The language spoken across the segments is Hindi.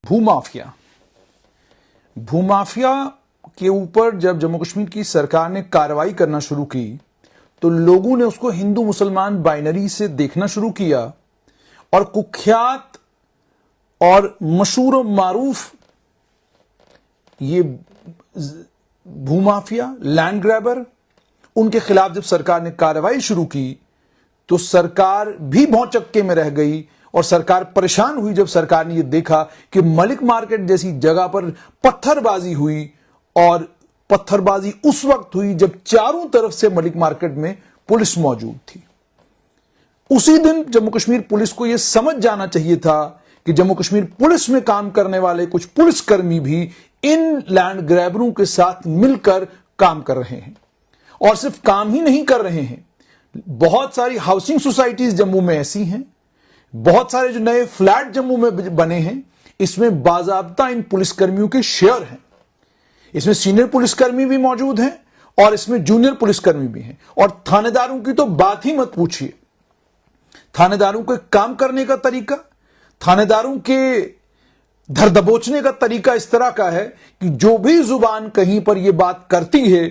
भूमाफिया भूमाफिया के ऊपर जब जम्मू कश्मीर की सरकार ने कार्रवाई करना शुरू की तो लोगों ने उसको हिंदू मुसलमान बाइनरी से देखना शुरू किया और कुख्यात और मशहूर मारूफ ये भूमाफिया लैंड ग्रैबर उनके खिलाफ जब सरकार ने कार्रवाई शुरू की तो सरकार भी भौचक्के में रह गई और सरकार परेशान हुई जब सरकार ने यह देखा कि मलिक मार्केट जैसी जगह पर पत्थरबाजी हुई और पत्थरबाजी उस वक्त हुई जब चारों तरफ से मलिक मार्केट में पुलिस मौजूद थी। उसी दिन जम्मू कश्मीर पुलिस को यह समझ जाना चाहिए था कि जम्मू कश्मीर पुलिस में काम करने वाले कुछ पुलिसकर्मी भी इन लैंड ग्रैबरों के साथ मिलकर काम कर रहे हैं और सिर्फ काम ही नहीं कर रहे हैं। बहुत सारी हाउसिंग सोसाइटीज जम्मू में ऐसी हैं, बहुत सारे जो नए फ्लैट जम्मू में बने हैं, इसमें बाजाब्ता इन पुलिसकर्मियों के शेयर हैं। इसमें सीनियर पुलिसकर्मी भी मौजूद हैं और इसमें जूनियर पुलिसकर्मी भी हैं। और थानेदारों की तो बात ही मत पूछिए। थानेदारों के काम करने का तरीका, थानेदारों के धर दबोचने का तरीका इस तरह का है कि जो भी जुबान कहीं पर यह बात करती है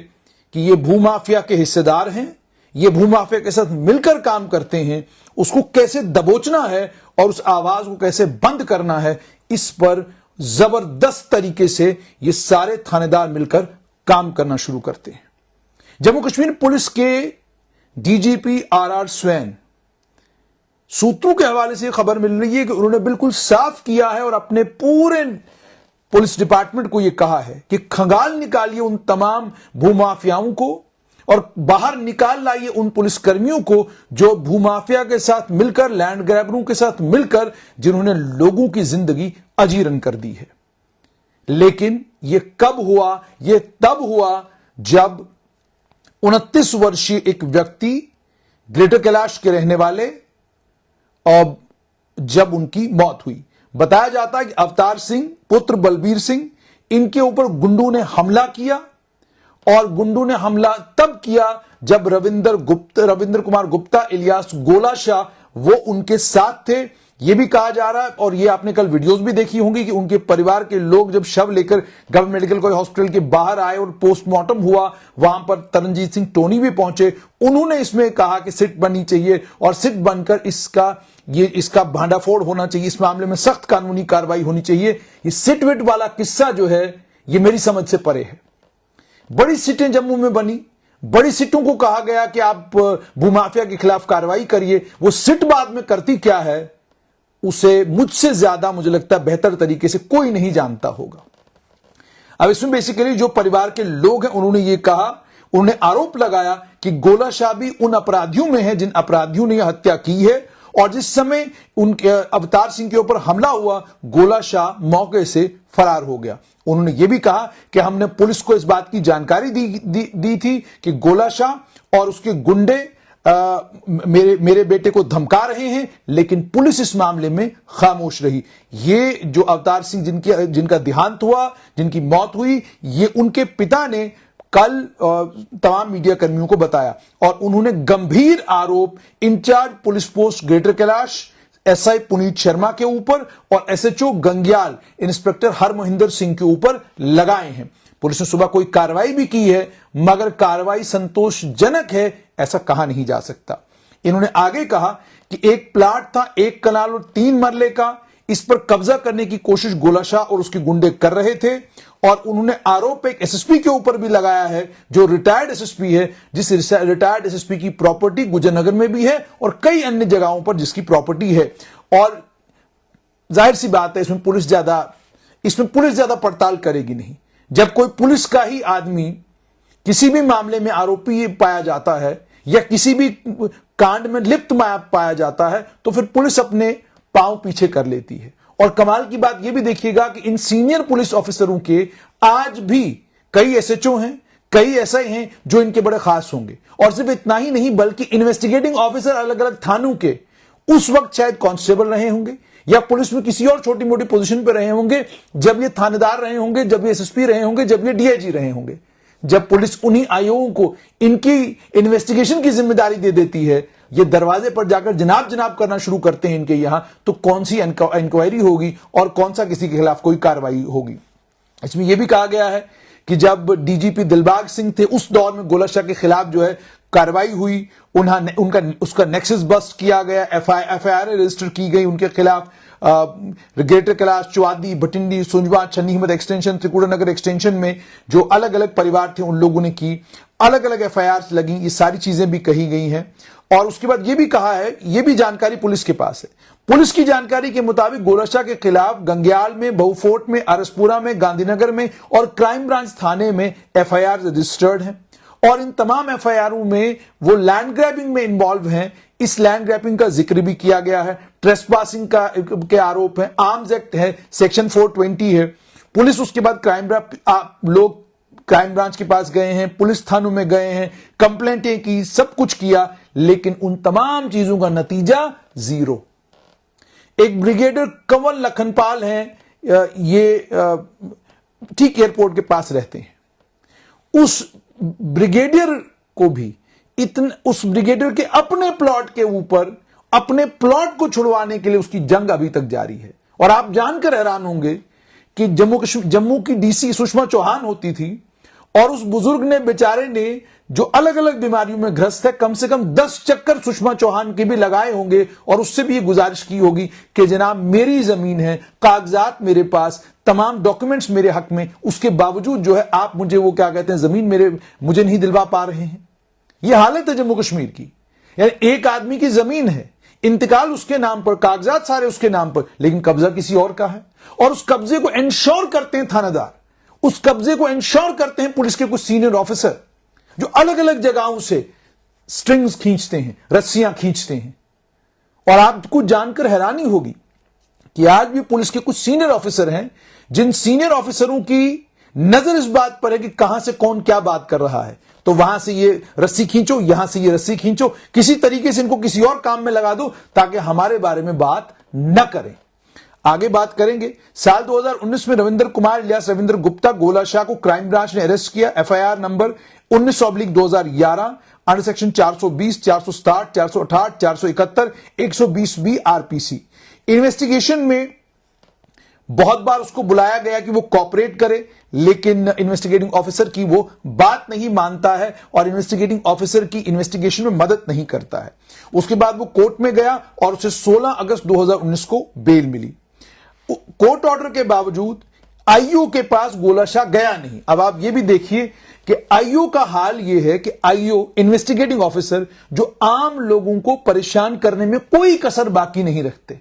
कि ये भूमाफिया के हिस्सेदार हैं, ये भूमाफिया के साथ मिलकर काम करते हैं, उसको कैसे दबोचना है और उस आवाज को कैसे बंद करना है, इस पर जबरदस्त तरीके से ये सारे थानेदार मिलकर काम करना शुरू करते हैं। जम्मू कश्मीर पुलिस के डीजीपी आर स्वैन सूत्रों के हवाले से खबर मिल रही है कि उन्होंने बिल्कुल साफ किया है और अपने पूरे पुलिस डिपार्टमेंट को यह कहा है कि खंगाल निकालिए उन तमाम भूमाफियाओं को और बाहर निकाल लाइए उन पुलिसकर्मियों को जो भूमाफिया के साथ मिलकर, लैंड ग्रैबरों के साथ मिलकर, जिन्होंने लोगों की जिंदगी अजीरन कर दी है। लेकिन यह कब हुआ? यह तब हुआ जब 29 वर्षीय एक व्यक्ति ग्रेटर कैलाश के रहने वाले और जब उनकी मौत हुई। बताया जाता है कि अवतार सिंह पुत्र बलबीर सिंह, इनके ऊपर गुंडों ने हमला किया और गुंडों ने हमला तब किया जब रविंद्र कुमार गुप्ता इलियास गोला शाह वो उनके साथ थे। यह भी कहा जा रहा है और यह आपने कल वीडियोस भी देखी होंगी कि उनके परिवार के लोग जब शव लेकर गवर्नमेंट मेडिकल कॉलेज हॉस्पिटल के बाहर आए और पोस्टमार्टम हुआ, वहां पर तरनजीत सिंह टोनी भी पहुंचे। उन्होंने इसमें कहा कि सिट बननी चाहिए और सिट बनकर इसका भांडाफोड़ होना चाहिए, इस मामले में सख्त कानूनी कार्रवाई होनी चाहिए। ये सिट विट वाला किस्सा जो है ये मेरी समझ से परे है। बड़ी सीटें जम्मू में बनी, बड़ी सीटों को कहा गया कि आप भूमाफिया के खिलाफ कार्रवाई करिए। वो सिट बाद में करती क्या है उसे मुझसे ज्यादा मुझे लगता है बेहतर तरीके से कोई नहीं जानता होगा। अब इसमें बेसिकली जो परिवार के लोग हैं उन्होंने ये कहा, उन्होंने आरोप लगाया कि गोला शाह भी उन अपराधियों में है जिन अपराधियों ने यह हत्या की है और जिस समय उनके अवतार सिंह के ऊपर हमला हुआ गोला शाह मौके से फरार हो गया। उन्होंने यह भी कहा कि हमने पुलिस को इस बात की जानकारी दी थी कि गोला शाह और उसके गुंडे मेरे बेटे को धमका रहे हैं, लेकिन पुलिस इस मामले में खामोश रही। ये जो अवतार सिंह जिनका देहांत हुआ, जिनकी मौत हुई, ये उनके पिता ने कल तमाम मीडिया कर्मियों को बताया और उन्होंने गंभीर आरोप incharge police post greater Kailash SI Puneet Sharma के ऊपर और एसएचओ गंग्याल इंस्पेक्टर हरमोहिंदर सिंह के ऊपर लगाए हैं। पुलिस ने सुबह कोई कार्रवाई भी की है मगर कार्रवाई संतोषजनक है ऐसा कहा नहीं जा सकता। इन्होंने आगे कहा कि एक प्लाट था 1 कनाल और 3 मरले का, इस पर कब्जा करने की कोशिश गोला शाह और उसके गुंडे कर रहे थे और उन्होंने आरोप एक एसएसपी के ऊपर भी लगाया है जो रिटायर्ड एसएसपी है, जिस रिटायर्ड एसएसपी की प्रॉपर्टी गुजरनगर में भी है और कई अन्य जगहों पर जिसकी प्रॉपर्टी है। और जाहिर सी बात है इसमें पुलिस ज्यादा पड़ताल करेगी नहीं। जब कोई पुलिस का ही आदमी किसी भी मामले में आरोपी पाया जाता है या किसी भी कांड में लिप्त पाया जाता है तो फिर पुलिस अपने पांव पीछे कर लेती है। और कमाल की बात यह भी देखिएगा कि इन सीनियर पुलिस ऑफिसरों के आज भी कई एसएचओ हैं, कई ऐसे हैं जो इनके बड़े खास होंगे। और सिर्फ इतना ही नहीं बल्कि इन्वेस्टिगेटिंग ऑफिसर अलग अलग थानों के उस वक्त शायद कांस्टेबल रहे होंगे या पुलिस में किसी और छोटी मोटी पोजीशन पर रहे होंगे जब ये थानेदार रहे होंगे, जब ये एसएसपी रहे होंगे, जब ये डीआईजी रहे होंगे। जब पुलिस उन्हीं आयोगों को इनकी इन्वेस्टिगेशन की जिम्मेदारी दे देती है ये दरवाजे पर जाकर जनाब जनाब करना शुरू करते हैं इनके यहां, तो कौन सी इंक्वायरी होगी और कौन सा किसी के खिलाफ कोई कार्रवाई होगी। इसमें यह भी कहा गया है कि जब डीजीपी दिलबाग सिंह थे उस दौर में गोला शाह के खिलाफ जो है कार्रवाई हुई, उसका नेक्सस बस्ट किया गया, एफआईआर रजिस्टर की गई उनके खिलाफ। ग्रेटर कैलाश, चौआदी, भटिंडी, सुंजवा, छन्नी हिम्मत एक्सटेंशन, त्रिकुटा नगर एक्सटेंशन में जो अलग अलग परिवार थे उन लोगों ने की, अलग अलग एफआईआर लगी, ये सारी चीजें भी कही गई हैं। और उसके बाद ये भी कहा है, ये भी जानकारी पुलिस के पास है, पुलिस की जानकारी के मुताबिक गोला शाह के खिलाफ गंग्याल में, बहुफोर्ट में, अरसपुरा में, गांधीनगर में और क्राइम ब्रांच थाने में एफआईआर रजिस्टर्ड हैं। और इन तमाम एफआईआरों में वो लैंड ग्रैबिंग में इन्वॉल्व हैं। इस लैंड ग्रैबिंग का जिक्र भी किया गया है, ट्रेसपासिंग के आरोप है, आर्म्स एक्ट है, सेक्शन 420 है। पुलिस उसके बाद लोग क्राइम ब्रांच के पास गए हैं, पुलिस थानों में गए हैं, कंप्लेंटें की, सब कुछ किया, लेकिन उन तमाम चीजों का नतीजा जीरो। एक ब्रिगेडियर कंवल लखनपाल हैं, ये ठीक एयरपोर्ट के पास रहते हैं। उस ब्रिगेडियर को भी उस ब्रिगेडियर के अपने प्लॉट के ऊपर, अपने प्लॉट को छुड़वाने के लिए उसकी जंग अभी तक जारी है। और आप जानकर हैरान होंगे कि जम्मू की डीसी सुषमा चौहान होती थी और उस बुजुर्ग ने, बेचारे ने, जो अलग अलग बीमारियों में ग्रस्त है, कम से कम 10 चक्कर सुषमा चौहान के भी लगाए होंगे और उससे भी ये गुजारिश की होगी कि जनाब मेरी जमीन है, कागजात मेरे पास, तमाम डॉक्यूमेंट्स मेरे हक में, उसके बावजूद जो है आप मुझे वो क्या कहते हैं, जमीन मुझे नहीं दिलवा पा रहे हैं। ये हालत है जम्मू कश्मीर की। यानी एक आदमी की जमीन है, इंतकाल उसके नाम पर, कागजात सारे उसके नाम पर, लेकिन कब्जा किसी और का है। और उस कब्जे को इंश्योर करते हैं थानेदार, उस कब्जे को इंश्योर करते हैं पुलिस के कुछ सीनियर ऑफिसर, जो अलग अलग जगहों से स्ट्रिंग्स खींचते हैं, रस्सियां खींचते हैं। और आपको जानकर हैरानी होगी कि आज भी पुलिस के कुछ सीनियर ऑफिसर हैं, जिन सीनियर ऑफिसरों की नजर इस बात पर है कि कहां से कौन क्या बात कर रहा है, तो वहां से ये रस्सी खींचो, यहां से ये रस्सी खींचो, किसी तरीके से इनको किसी और काम में लगा दो ताकि हमारे बारे में बात न करें। आगे बात करेंगे। साल 2019 में रविंद्र कुमार इलियास रविंद्र गुप्ता गोला शाह को क्राइम ब्रांच ने अरेस्ट किया। FIR number 19/2011 under section 420, 460, 468, 471, 120B RPC. Investigation में बहुत बार उसको बुलाया गया कि वो कॉपरेट करे, लेकिन इन्वेस्टिगेटिंग ऑफिसर की वो बात नहीं मानता है और इन्वेस्टिगेटिंग ऑफिसर की इन्वेस्टिगेशन में मदद नहीं करता है। उसके बाद वो कोर्ट में गया और उसे 16 अगस्त 2019 को बेल मिली। कोर्ट ऑर्डर के बावजूद आईओ के पास गोला शाह गया नहीं। अब आप ये भी देखिए कि आईओ का हाल ये है कि आईओ, इन्वेस्टिगेटिंग ऑफिसर, जो आम लोगों को परेशान करने में कोई कसर बाकी नहीं रखते,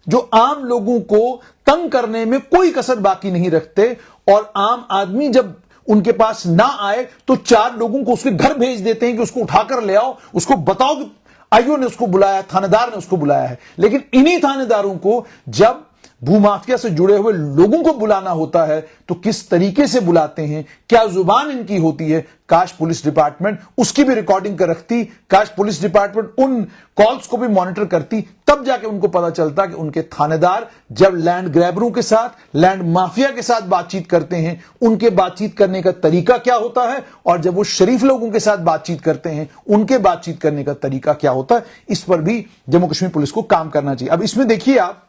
जो आम लोगों को तंग करने में कोई कसर बाकी नहीं रखते, और आम आदमी जब उनके पास ना आए तो 4 लोगों को उसके घर भेज देते हैं कि उसको उठाकर ले आओ, उसको बताओ कि आईओ ने उसको बुलाया, थानेदार ने उसको बुलाया है। लेकिन इन्हीं थानेदारों को जब भूमाफिया से जुड़े हुए लोगों को बुलाना होता है तो किस तरीके से बुलाते हैं, क्या जुबान इनकी होती है। काश पुलिस डिपार्टमेंट उसकी भी रिकॉर्डिंग कर रखती, काश पुलिस डिपार्टमेंट उन कॉल्स को भी मॉनिटर करती, तब जाके उनको पता चलता कि उनके थानेदार जब लैंड ग्रैबरों के साथ, लैंड माफिया के साथ बातचीत करते हैं, उनके बातचीत करने का तरीका क्या होता है, और जब वो शरीफ लोगों के साथ बातचीत करते हैं उनके बातचीत करने का तरीका क्या होता है। इस पर भी जम्मू कश्मीर पुलिस को काम करना चाहिए। अब इसमें देखिए आप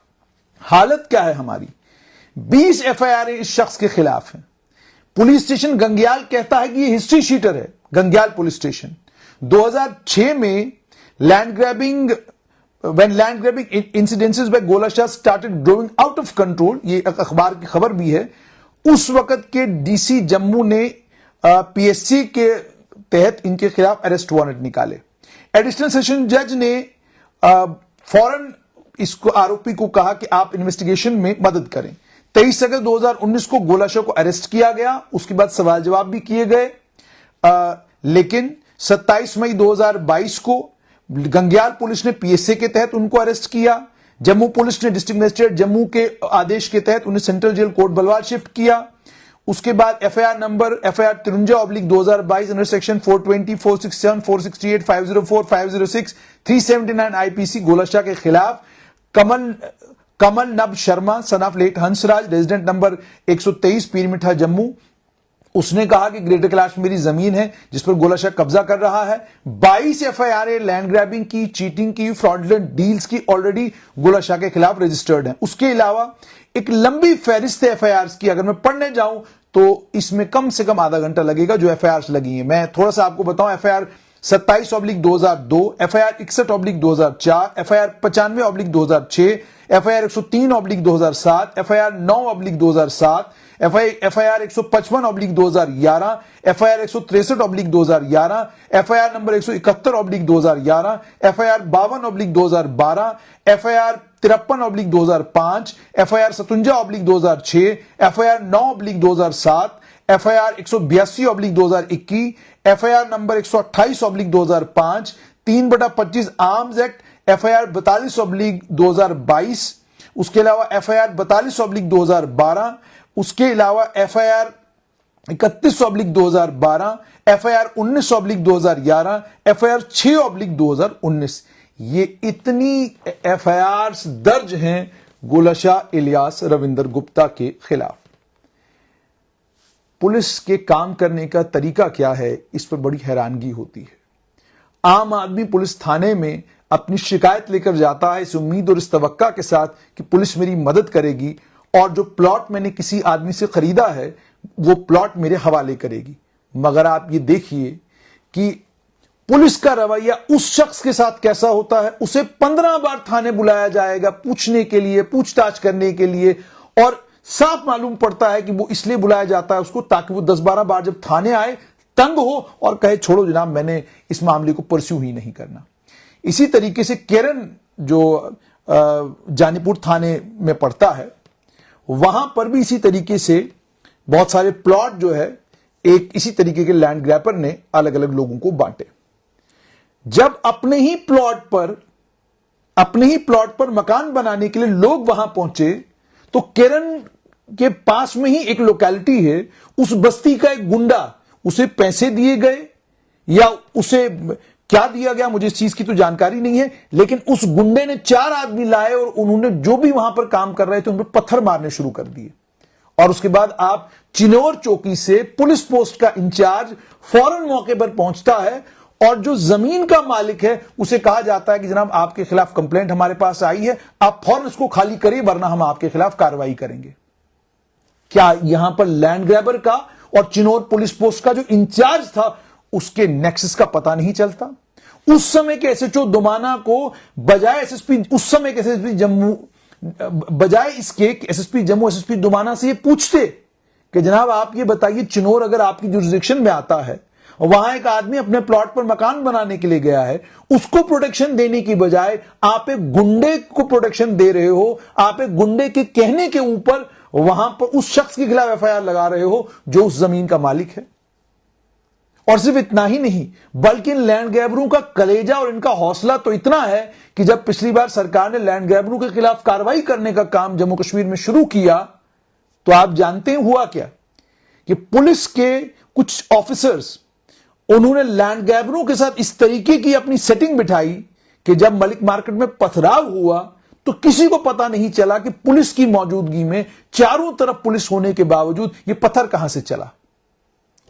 हालत क्या है हमारी। 20 एफआईआर इस शख्स के खिलाफ है। पुलिस स्टेशन गंग्याल कहता है कि ये हिस्ट्री शीटर है। गंग्याल पुलिस स्टेशन 2006 में लैंड ग्रैबिंग इंसिडेंसेस बाय गोला Shah started growing out of control, ये अखबार की खबर भी है। उस वक्त के डीसी जम्मू ने पीएससी के तहत इनके खिलाफ अरेस्ट वारंट निकाले। एडिशनल सेशन जज ने फौरन इसको, आरोपी को कहा कि आप इन्वेस्टिगेशन में मदद करें। 23 अगस्त 2019 को गोला शाह को अरेस्ट किया गया। उसके बाद सवाल जवाब भी किए गए, लेकिन 27 मई 2022 को गंग्याल पुलिस ने पीएसए के तहत उनको अरेस्ट किया। जम्मू पुलिस ने डिस्ट्रिक्ट मजिस्ट्रेट जम्मू के आदेश के तहत उन्हें central jail Kot Bhalwal shift किया। उसके बाद एफआईआर 53/2022 अंडर सेक्शन 420, 467, 468, 504, 506, 379 आईपीसी गोला शाह के खिलाफ Kamal Nab Sharma son of late Hansraj, resident number 123 Peer मिठा जम्मू, उसने कहा कि ग्रेटर कैलाश मेरी जमीन है जिस पर गोला शाह कब्जा कर रहा है। 22 एफआईआर लैंड ग्रैबिंग की, चीटिंग की, फ्रॉडलेंट डील्स की ऑलरेडी गोला शाह के खिलाफ रजिस्टर्ड है। उसके अलावा एक लंबी फहरिस्त एफआईआर की अगर मैं पढ़ने जाऊं तो इसमें कम से कम आधा घंटा लगेगा जो एफआईआर लगी है। मैं थोड़ा सा आपको बताऊं, FIR 27/2002, FIR 61/2004, FIR 95/2006, FIR 103/2007, FIR 9/2007, FIR 155/2011, FIR 163/2011, FIR number 171/2011, FIR 52/2012, FIR 53/2005, FIR 57/2006, FIR 9/2007, FIR 182/2021, FIR number 128/2005, 3/25 arms act, FIR 42/2022, उसके अलावा एफआईआर 42/2012, उसके अलावा एफआईआर 31/2012, एफआईआर 19/2011, एफआईआर 6/2019। ये इतनी एफआईआर दर्ज हैं गोला शाह इलियास रविंदर गुप्ता के खिलाफ। पुलिस के काम करने का तरीका क्या है, इस पर बड़ी हैरानगी होती है। आम आदमी पुलिस थाने में अपनी शिकायत लेकर जाता है इस उम्मीद और इस तवक्का के साथ कि पुलिस मेरी मदद करेगी और जो प्लॉट मैंने किसी आदमी से खरीदा है वो प्लॉट मेरे हवाले करेगी। मगर आप ये देखिए कि पुलिस का रवैया उस शख्स के साथ कैसा होता है। उसे 15 बार थाने बुलाया जाएगा पूछने के लिए, पूछताछ करने के लिए, और साफ मालूम पड़ता है कि वो इसलिए बुलाया जाता है उसको ताकि वो 10-12 बार जब थाने आए तंग हो और कहे छोड़ो जनाब मैंने इस मामले को परस्यू ही नहीं करना। इसी तरीके से केरन जो जानीपुर थाने में पड़ता है वहां पर भी इसी तरीके से बहुत सारे प्लॉट जो है एक इसी तरीके के लैंड ग्रैपर ने अलग अलग लोगों को बांटे। जब अपने ही प्लॉट पर मकान बनाने के लिए लोग वहां पहुंचे तो केरन के पास में ही एक लोकेलिटी है, उस बस्ती का एक गुंडा, उसे पैसे दिए गए या उसे क्या दिया गया मुझे इस चीज की तो जानकारी नहीं है, लेकिन उस गुंडे ने 4 आदमी लाए और उन्होंने जो भी वहां पर काम कर रहे थे उन पर पत्थर मारने शुरू कर दिए। और उसके बाद आप चिनौर चौकी से पुलिस पोस्ट का इंचार्ज फौरन मौके पर पहुंचता है और जो जमीन का मालिक है उसे कहा जाता है कि जनाब आपके खिलाफ कंप्लेंट हमारे पास आई है, आप फौरन इसको खाली करिए वरना हम आपके खिलाफ कार्रवाई करेंगे। क्या यहां पर लैंड ग्रैबर का और चिनौर पुलिस पोस्ट का जो इंचार्ज था उसके नेक्सस का पता नहीं चलता? उस समय के एसएचओ दुमाना को बजाय एसएसपी, उस समय के एसएसपी जम्मू, बजाय इसके एसएसपी जम्मू एसएसपी दुमाना से ये पूछते कि जनाब आप ये बताइए चिनौर अगर आपकी जुरिसडिक्शन में आता है, वहां एक आदमी अपने प्लॉट पर मकान बनाने के लिए गया है, उसको प्रोटेक्शन देने की बजाय आप एक गुंडे को प्रोटेक्शन दे रहे हो, आप एक गुंडे के कहने के ऊपर वहां पर उस शख्स के खिलाफ एफआईआर लगा रहे हो जो उस जमीन का मालिक है। और सिर्फ इतना ही नहीं बल्कि इन लैंड ग्रैबरों का कलेजा और इनका हौसला तो इतना है कि जब पिछली बार सरकार ने लैंड ग्रैबरों के खिलाफ कार्रवाई करने का काम जम्मू कश्मीर में शुरू किया तो आप जानते हैं हुआ क्या कि पुलिस के कुछ ऑफिसर्स उन्होंने लैंड ग्रैबरों के साथ इस तरीके की अपनी सेटिंग बिठाई कि जब मलिक मार्केट में पथराव हुआ तो किसी को पता नहीं चला कि पुलिस की मौजूदगी में चारों तरफ पुलिस होने के बावजूद यह पत्थर कहां से चला।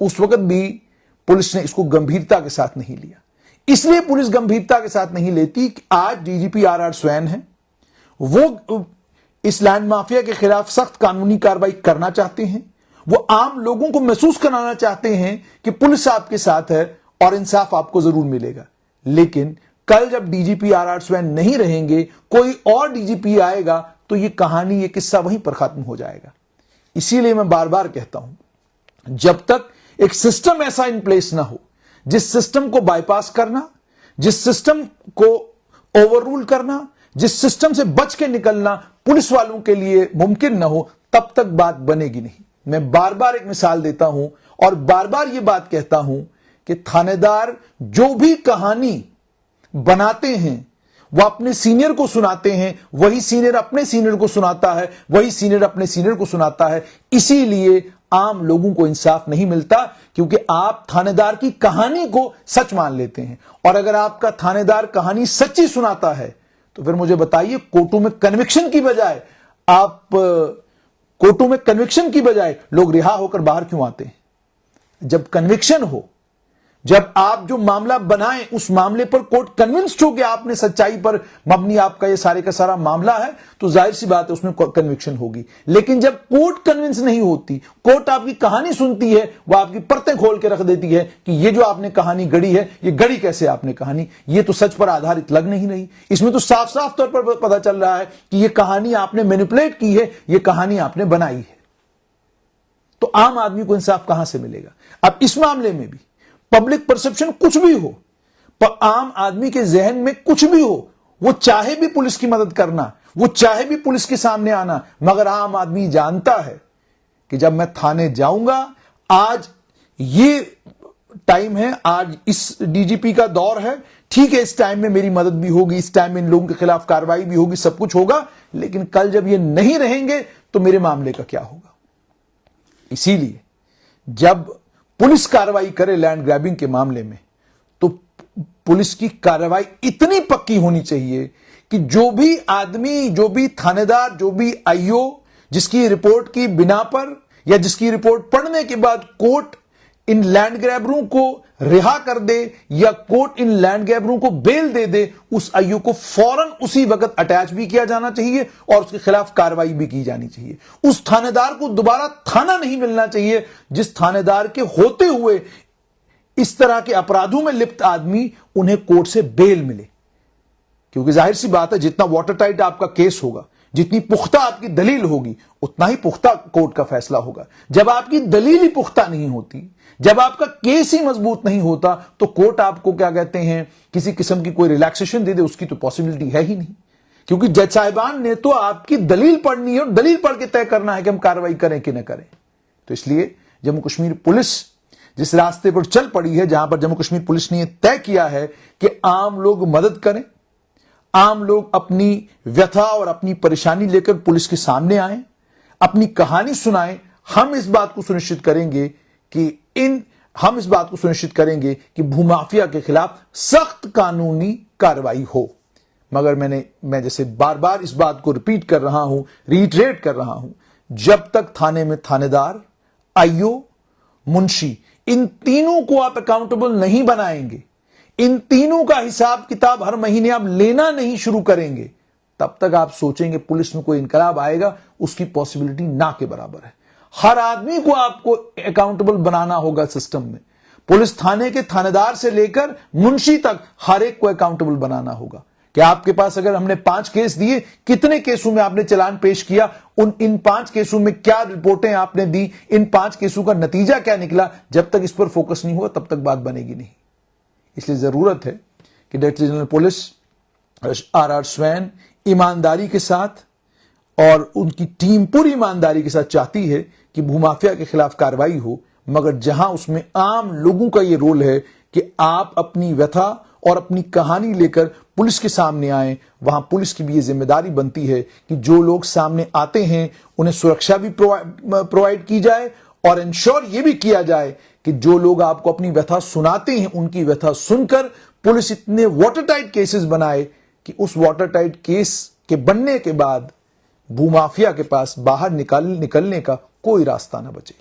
उस वक्त भी पुलिस ने इसको गंभीरता के साथ नहीं लिया। इसलिए पुलिस गंभीरता के साथ नहीं लेती कि आज डीजीपी आर स्वैन है, वो इस लैंड माफिया के खिलाफ सख्त कानूनी कार्रवाई करना चाहते हैं, वो आम लोगों को महसूस कराना चाहते हैं कि पुलिस आपके साथ है और इंसाफ आपको जरूर मिलेगा। लेकिन कल जब डीजीपी आर स्वैन नहीं रहेंगे, कोई और डीजीपी आएगा तो यह कहानी, यह किस्सा वहीं पर खत्म हो जाएगा। इसीलिए मैं बार बार कहता हूं जब तक एक सिस्टम ऐसा इन प्लेस ना हो, जिस सिस्टम को बाईपास करना, जिस सिस्टम को ओवररूल करना, जिस सिस्टम से बच के निकलना पुलिस वालों के लिए मुमकिन ना हो, तब तक बात बनेगी नहीं। मैं बार बार एक मिसाल देता हूं और बार बार यह बात कहता हूं कि थानेदार जो भी कहानी बनाते हैं वह अपने सीनियर को सुनाते हैं, वही सीनियर अपने सीनियर को सुनाता है, वही सीनियर अपने सीनियर को सुनाता है। इसीलिए आम लोगों को इंसाफ नहीं मिलता क्योंकि आप थानेदार की कहानी को सच मान लेते हैं। और अगर आपका थानेदार कहानी सच्ची सुनाता है तो फिर मुझे बताइए कोर्टों में कन्विक्शन की बजाय लोग रिहा होकर बाहर क्यों आते हैं? जब कन्विक्शन हो, जब आप जो मामला बनाएं उस मामले पर कोर्ट कन्विंस्ड हो कि आपने सच्चाई पर मबनी आपका ये सारे का सारा मामला है, तो जाहिर सी बात है उसमें कन्विक्शन होगी। लेकिन जब कोर्ट कन्विंस नहीं होती, कोर्ट आपकी कहानी सुनती है, वह आपकी परतें खोल के रख देती है कि ये जो आपने कहानी गढ़ी है, ये गढ़ी कैसे आपने कहानी, ये तो सच पर आधारित लग नहीं रही। इसमें तो साफ साफ तौर पर पता चल रहा है कि ये कहानी आपने मैनिपुलेट की है, ये कहानी आपने बनाई है। तो आम आदमी को इंसाफ कहां से मिलेगा? अब इस मामले में भी पब्लिक परसेप्शन कुछ भी हो, पर आम आदमी के जहन में कुछ भी हो, वो चाहे भी पुलिस की मदद करना, वो चाहे भी पुलिस के सामने आना, मगर आम आदमी जानता है कि जब मैं थाने जाऊंगा, आज ये टाइम है, आज इस डीजीपी का दौर है, ठीक है, इस टाइम में मेरी मदद भी होगी, इस टाइम में इन लोगों के खिलाफ कार्रवाई भी होगी, सब कुछ होगा, लेकिन कल जब ये नहीं रहेंगे तो मेरे मामले का क्या होगा? इसीलिए जब पुलिस कार्रवाई करे लैंड ग्रैबिंग के मामले में, तो पुलिस की कार्रवाई इतनी पक्की होनी चाहिए कि जो भी आदमी, जो भी थानेदार, जो भी आईओ जिसकी रिपोर्ट की बिना पर या जिसकी रिपोर्ट पढ़ने के बाद कोर्ट इन लैंड ग्रैबरों को रिहा कर दे या कोर्ट इन लैंड ग्रैबरों को बेल दे दे, उस आईओ को फौरन उसी वक्त अटैच भी किया जाना चाहिए और उसके खिलाफ कार्रवाई भी की जानी चाहिए। उस थानेदार को दोबारा थाना नहीं मिलना चाहिए जिस थानेदार के होते हुए इस तरह के अपराधों में लिप्त आदमी उन्हें कोर्ट से बेल मिले। क्योंकि जाहिर सी बात है, जितना वाटर टाइट आपका केस होगा, जितनी पुख्ता आपकी दलील होगी, उतना ही पुख्ता कोर्ट का फैसला होगा। जब आपकी दलील ही पुख्ता नहीं होती, जब आपका केस ही मजबूत नहीं होता, तो कोर्ट आपको क्या कहते हैं, किसी किस्म की कोई रिलैक्सेशन दे दे, उसकी तो पॉसिबिलिटी है ही नहीं। क्योंकि जज साहिबान ने तो आपकी दलील पढ़नी है और दलील पढ़ के तय करना है कि हम कार्रवाई करें कि न करें। तो इसलिए जम्मू कश्मीर पुलिस जिस रास्ते पर चल पड़ी है, जहां पर जम्मू कश्मीर पुलिस ने यह तय किया है कि आम लोग मदद करें, आम लोग अपनी व्यथा और अपनी परेशानी लेकर पुलिस के सामने आए, अपनी कहानी सुनाएं, हम इस बात को सुनिश्चित करेंगे कि भूमाफिया के खिलाफ सख्त कानूनी कार्रवाई हो। मगर मैं जैसे बार बार इस बात को रिपीट कर रहा हूं, रीइटरेट कर रहा हूं, जब तक थाने में थानेदार, आईओ, मुंशी, इन तीनों को आप अकाउंटेबल नहीं बनाएंगे, इन तीनों का हिसाब किताब हर महीने आप लेना नहीं शुरू करेंगे, तब तक आप सोचेंगे पुलिस में कोई इनकलाब आएगा, उसकी पॉसिबिलिटी ना के बराबर है। हर आदमी को आपको अकाउंटेबल बनाना होगा सिस्टम में। पुलिस थाने के थानेदार से लेकर मुंशी तक हर एक को अकाउंटेबल बनाना होगा कि आपके पास अगर हमने 5 केस दिए, कितने केसों में आपने चालान पेश किया, इन 5 केसों में क्या रिपोर्टें आपने दी, इन 5 केसों का नतीजा क्या निकला। जब तक इस पर फोकस नहीं होगा तब तक बात बनेगी नहीं। इसलिए जरूरत है कि director general police RR swan ईमानदारी के साथ और उनकी टीम पूरी ईमानदारी के साथ चाहती है कि भूमाफिया के खिलाफ कार्रवाई हो, मगर जहां उसमें आम लोगों का यह रोल है कि आप अपनी व्यथा और अपनी कहानी लेकर पुलिस के सामने आए, वहां पुलिस की भी ये जिम्मेदारी बनती है कि जो लोग सामने आते हैं उन्हें सुरक्षा भी प्रोवाइड की जाए और इंश्योर ये भी किया जाए कि जो लोग आपको अपनी व्यथा सुनाते हैं उनकी व्यथा सुनकर पुलिस इतने वाटरटाइट केसेस बनाए कि उस वाटरटाइट केस के बनने के बाद भूमाफिया के पास बाहर निकलने का कोई रास्ता ना बचे।